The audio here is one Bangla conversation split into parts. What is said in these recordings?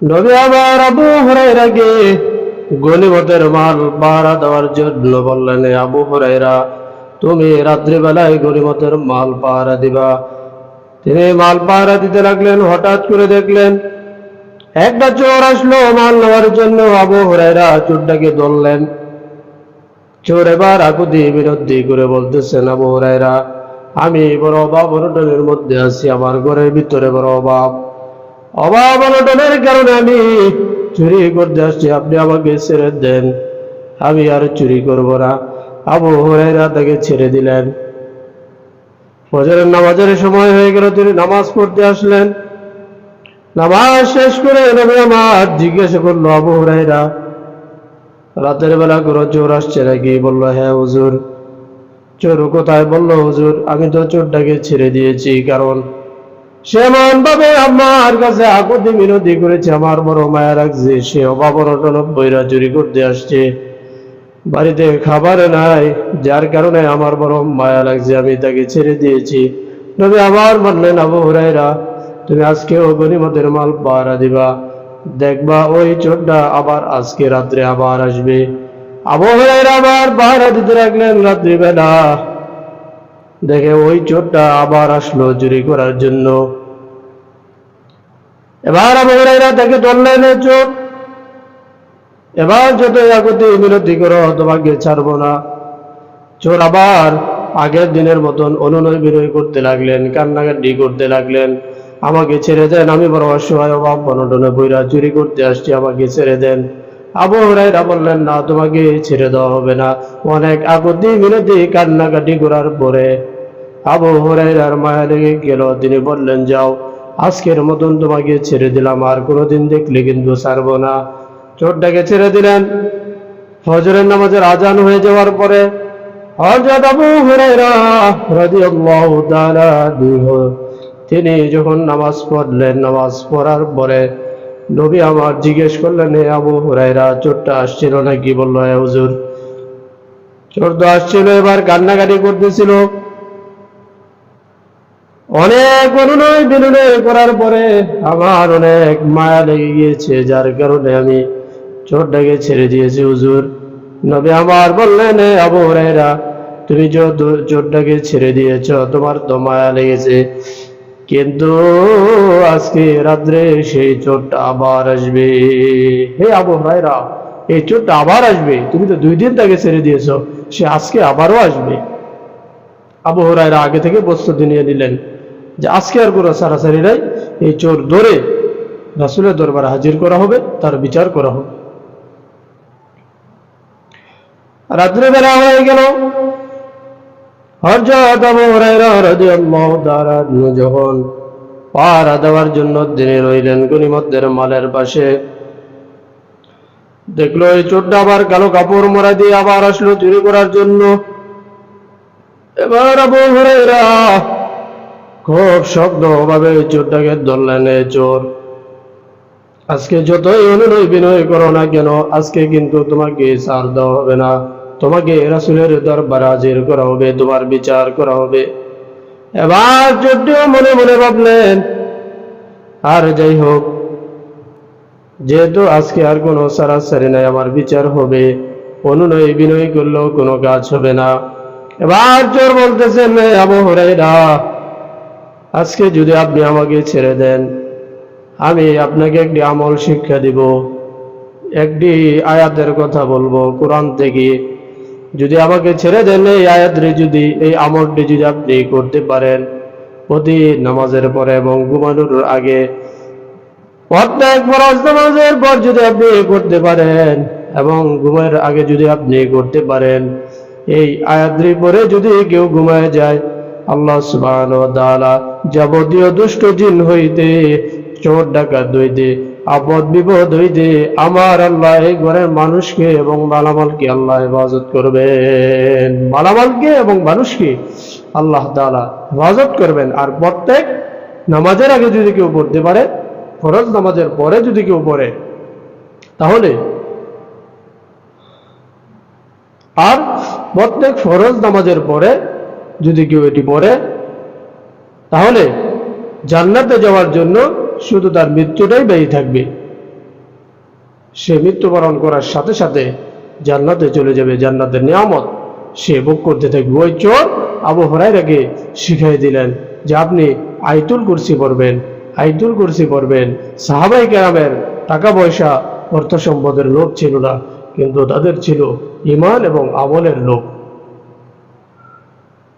নবী আমার আবু হুরায়রাকে গনিমতের মাল পাহারা দেওয়ার জন্য বললেন, আবু হুরায়রা তুমি রাত্রিবেলায় গনিমতের মাল পাহারা দিবা। তিনি মাল পাহারা দিতে লাগলেন। হঠাৎ করে দেখলেন একটা চোর আসলো মাল নেওয়ার জন্য। আবু হুরায়রা চোরটাকে ধরলেন। চোর এবার আকুতি বিনতি করে বলতেছেন, আবু হুরায়রা আমি বড় অভাব অনটনের মধ্যে আছি, আমার ঘরের ভিতরে বড় অভাব অনটনের কারণে আমি চুরি করতে আসছি, আপনি আমাকে ছেড়ে দেন, আমি আর চুরি করব না। আবু হুরায়রা তাকে ছেড়ে দিলেন। ফজরের নামাজের সময় হয়ে গেল, তিনি নামাজ পড়তে আসলেন। নামাজ শেষ করে নবী আমার জিজ্ঞাসা করলো, আবু হুরায়রা রাতের বেলা কোনো চোর আসছে নাকি? বলল, হ্যাঁ হুজুর। চোর কোথায়? বলল, হুজুর আমি তো চোরটাকে ছেড়ে দিয়েছি, কারণ সে এমন ভাবে আমার কাছে আকুতি মিনতি করেছে, আমার বড় মায়া লাগছে, সে অভাব অনটন বইরা চুরি করতে আসছে, বাড়িতে খাবার নাই, যার কারণে আমার বড় মায়া লাগছে, আমি তাকে ছেড়ে দিয়েছি। নবী আবার বললেন, আবু হুরায়রা তুমি আজকেও গনিমতের মাল পাহারা দিবা, দেখবা ওই চোরটা আবার আজকে রাত্রে আবার আসবে। আবু হুরায়রা আবার পাহারা দিতে লাগলেন। রাত্রিবেলা দেখে ওই চোরটা আবার আসলো চুরি করার জন্য। এবার আবু হুরায়রা তাকে ধরলেন, চোর এবার যত আকুতি মিনতি করো তোমাকে ছাড়বো না। চোর আবার আগের দিনের মতন অনুনয় বিনয় করতে লাগলেন, কান্নাকাটি করতে লাগলেন, আমাকে ছেড়ে দেন, আমি বড় অসহায় অভাব অনটনে বইরা চুরি করতে আসছি, আমাকে ছেড়ে দেন। আবু হুরায়রা বললেন, না তোমাকে ছেড়ে দেওয়া হবে না। অনেক আকুতি মিনতি কান্নাকাটি করার পরে আবু হুরায়রার মায়া লেগে গেল। তিনি বললেন, যাও আজকের মতন তোমাকে ছেড়ে দিলাম, আর কোনোদিন দেখলে কিন্তু ছাড়বো না। চোরটাকে ছেড়ে দিলেন। ফজরের নামাজের আজান হয়ে যাওয়ার পরে হযরত আবু হুরায়রা রাদিয়াল্লাহু তাআলা আনহু তিনি যখন নামাজ পড়লেন, নামাজ পড়ার পরে নবী আমার জিজ্ঞেস করলেন, হে আবু হুরায়রা চোরটা আসছিল নাকি? বলল, হ্যাঁ হুজুর। চোর তো আসছিল, এবার কান্নাকাটি করতেছিল। অনেক অনুনয় বিনয় করার পরে আমার অনেক মায়া লেগে গিয়েছে, যার কারণে আমি চোরটাকে ছেড়ে দিয়েছি হুজুর। নবী আমার বললেন, হে আবু হুরায়রা তুমি যে চোরটাকে ছেড়ে দিয়েছ, তোমার তো মায়া লেগেছে, কিন্তু আজকে রাত্রে সেই চোরটা আবার আসবে। হে আবু হুরায়রা এই চোরটা আবার আসবে, তুমি তো 2 দিন তাকে ছেড়ে দিয়েছ, সে আজকে আবারও আসবে। আবু হুরায়রা আগে থেকে প্রস্তুতি নিয়ে নিলেন যে আজকে আর কোনো ছাড়াছাড়ি নাই, এই চোর ধরে রাসূলের দরবারে হাজির করা হবে, তার বিচার করা হবে। রাত্রিবেলা হয়ে গেল। হযরত আবু হুরায়রা রাদিয়াল্লাহু তাআলা যখন পাহারা দেওয়ার জন্য তিনি রইলেন গনিমতের মালের পাশে, দেখলো এই চোরটা আবার কালো কাপড় মোড়া দিয়ে আবার আসলো চুরি করার জন্য। এবার আবু হুরায়রা খুব শক্তভাবে ওই চোরটাকে ধরলেন, এ চোর আজকে যতই অনুনয় বিনয় করো না কেন, আজকে কিন্তু তোমাকে ছাড় দেওয়া হবে না, তোমাকে রাসূলের দরবারে হাজির করা হবে, তোমার বিচার করা হবে। এবার চোরটিও মনে মনে ভাবলেন, আর যাই হোক, যেহেতু আজকে আর কোনো ছাড়াছাড়ি নাই, আমার বিচার হবে, অনুনয় বিনয় করলেও কোনো কাজ হবে না। এবার চোর বলতেছেন, আবু হুরায়রা আজকে যদি আপনি আমাকে ছেড়ে দেন, আমি আপনাকে একটি আমল শিক্ষা দিব, একটি আয়াতের কথা বলবো কোরআন থেকে। যদি আমাকে ছেড়ে দেন, এই আয়াতটি যদি, এই আমলটি যদি আপনি করতে পারেন, প্রতি নামাজের পরে এবং ঘুমানোর আগে প্রত্যেক ফরজ নামাজের পর যদি আপনি করতে পারেন এবং ঘুমের আগে যদি আপনি করতে পারেন, এই আয়াতটি পরে যদি কেউ ঘুমায় যায়, আল্লাহ সুবহানাহু ওয়া তাআলা যাবতীয় দুষ্ট জিন হইতে, চোর ডাকাত হইতে, আপদ বিপদ হইতে আমার আল্লাহ এই ঘরের মানুষকে এবং মালামালকে আল্লাহ হেফাজত করবেন। মালামালকে এবং মানুষকে আল্লাহ তাআলা হেফাজত করবেন। আর প্রত্যেক নামাজের আগে যদি কেউ পড়তে পারে, ফরজ নামাজের পরে যদি কেউ পড়ে, তাহলে আর প্রত্যেক ফরজ নামাজের পরে যদি কেউ এটি পড়ে, তাহলে জান্নাতে যাওয়ার জন্য শুধু তার মৃত্যুটাই ব্যয়ী থাকবে। সে মৃত্যুবরণ করার সাথে সাথে জান্নাতে চলে যাবে, জান্নাতের নিয়ামত সে ভোগ করতে থাকবে। ওই চোর আবু হুরায়রাকে শিখিয়ে দিলেন যে আপনি আয়াতুল কুরসি পড়বেন, আয়াতুল কুরসি পড়বেন। সাহাবায়ে কেরামের টাকা পয়সা অর্থ সম্পদের লোভ ছিল না, কিন্তু তাদের ছিল ঈমান এবং আমলের লোভ।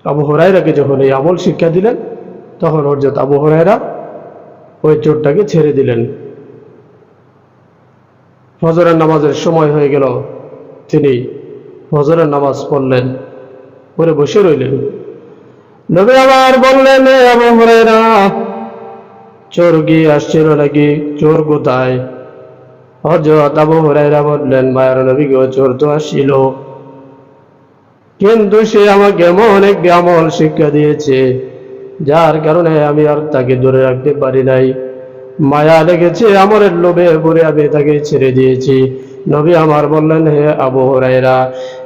আবু হুরায়রাকে যখন এই আমল শিক্ষা দিলেন, তখন হযরত আবু হুরায়রা ওই চোরটাকে ছেড়ে দিলেন। ফজরের নামাজের সময় হয়ে গেল, তিনি ফজরের নামাজ পড়লেন, পরে বসে রইলেন। নবী আবার বললেন, হে আবু হুরায়রা, চোর কি আসছিল নাকি? চোর কোথায়? হযরত আবু হুরায়রা বললেন, মায়ের নবী গো, চোর তো আসছিল, কিন্তু সে আমাকে এমন একটি আমল শিক্ষা দিয়েছে যার কারণে আমি আর তাকে ধরে রাখতে পারি নাই। মায়া লেগেছে, আমলের লোভে পড়ে আমি তাকে ছেড়ে দিয়েছি। নবী আমার বললেন, হে আবু হুরায়রা,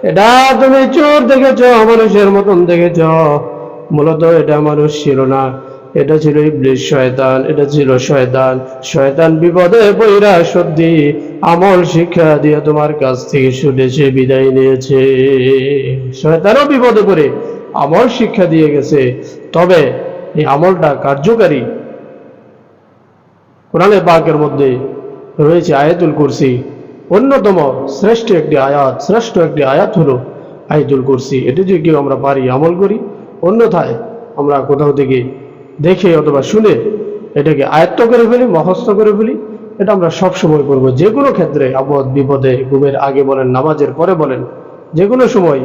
এটা তুমি চোর দেখেছ, মানুষের মতন দেখেছ, মূলত এটা মানুষ ছিল না, এটা ছিল ইবলিস, শয়তান। এটা ছিল শয়তান। শয়তান বিপদে পইরা সত্যি আমল শিক্ষা দিয়ে তোমার কাছ থেকে শুনেছে, বিদায় নিয়েছে। শয়তানও বিপদে পড়ে আমল শিক্ষা দিয়ে গেছে, তবে এই আমলটা কার্যকারী। কোরআনে পাকের মধ্যে রয়েছে আয়াতুল কুরসি, অন্যতম শ্রেষ্ঠ একটি আয়াত হলো আয়াতুল কুরসি। এটি যদি কেউ আমরা পারি, আমল করি, অন্যথায় আমরা কোথাও থেকে দেখে অথবা শুনে এটাকে আয়ত্ত করে ফেলি, মুখস্থ করে ফেলি, এটা আমরা সবসময় করবো। যে কোনো ক্ষেত্রে, আপদ বিপদে, ঘুমের আগে বলেন, নামাজের পরে বলেন, যে কোনো সময়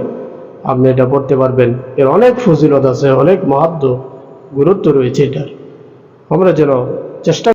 আপনি এটা পড়তে পারবেন। এর অনেক ফজিলত আছে, অনেক মাহাত্ম্য, গুরুত্ব রয়েছে এটার। আমরা যেন চেষ্টা